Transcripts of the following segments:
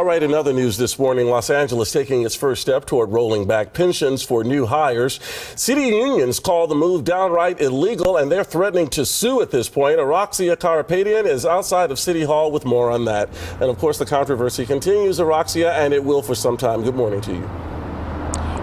All right, in other news this morning, Los Angeles taking its first step toward rolling back pensions for new hires. City unions call the move downright illegal, and they're threatening to sue at this point. Araxia Karapetian is outside of City Hall with more on that. And of course, the controversy continues, Araxia, and it will for some time. Good morning to you.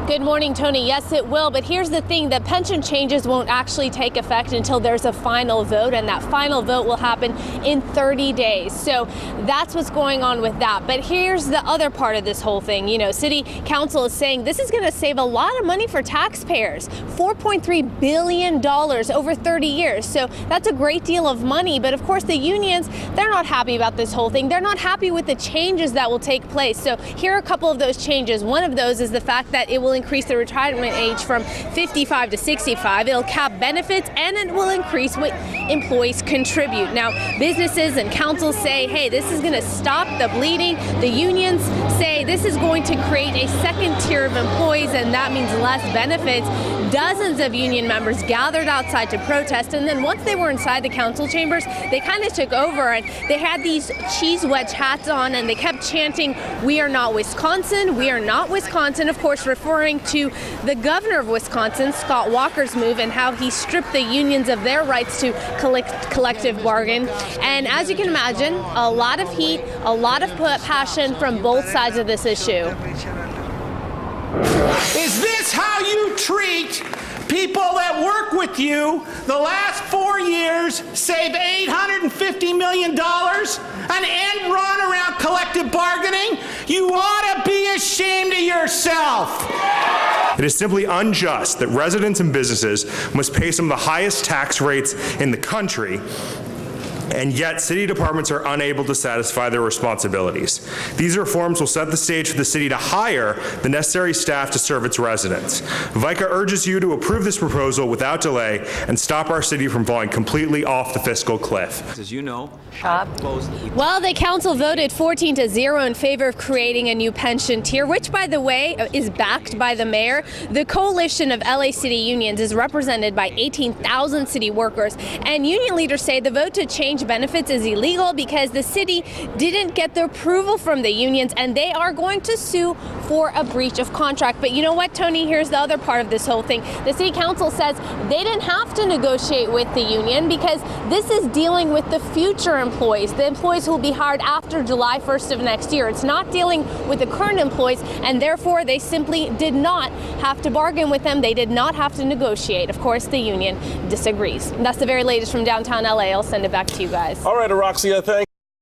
Good morning, Tony. Yes, it will. But here's the thing. The pension changes won't actually take effect until there's a final vote, and that final vote will happen in 30 days. So that's what's going on with that. But here's the other part of this whole thing. You know, City Council is saying this is going to save a lot of money for taxpayers, $4.3 billion over 30 years. So that's a great deal of money. But of course, the unions, they're not happy about this whole thing. They're not happy with the changes that will take place. So here are a couple of those changes. One of those is the fact that it will increase the retirement age from 55 to 65. It'll cap benefits, and it will increase what employees contribute. Now, businesses and councils say, hey, this is going to stop the bleeding. The unions say this is going to create a second tier of employees, and that means less benefits. Dozens of union members gathered outside to protest, and then once they were inside the council chambers, they kind of took over, and they had these cheese wedge hats on, and they kept chanting, "We are not Wisconsin, we are not Wisconsin," of course referring to the governor of Wisconsin, Scott Walker's move, and how he stripped the unions of their rights to collective bargain. And as you can imagine, a lot of heat, a lot of passion from both sides of this issue. Is this how you treat people that work with you? The last 4 years save $850 million, an end run around collective bargaining? You ought to be ashamed of yourself. It is simply unjust that residents and businesses must pay some of the highest tax rates in the country, and yet city departments are unable to satisfy their responsibilities. These reforms will set the stage for the city to hire the necessary staff to serve its residents. VICA urges you to approve this proposal without delay and stop our city from falling completely off the fiscal cliff. As you know, well, the council voted 14-0 in favor of creating a new pension tier, which, by the way, is backed by the mayor. The coalition of LA city unions is represented by 18,000 city workers, and union leaders say the vote to change benefits is illegal because the city didn't get the approval from the unions, and they are going to sue for a breach of contract. But you know what, Tony? Here's the other part of this whole thing. The city council says they didn't have to negotiate with the union because this is dealing with the future employees, the employees who will be hired after July 1st of next year. It's not dealing with the current employees, and therefore they simply did not have to bargain with them. They did not have to negotiate. Of course, the union disagrees. And that's the very latest from downtown LA. I'll send it back to you guys. All right, Araxia, thank you.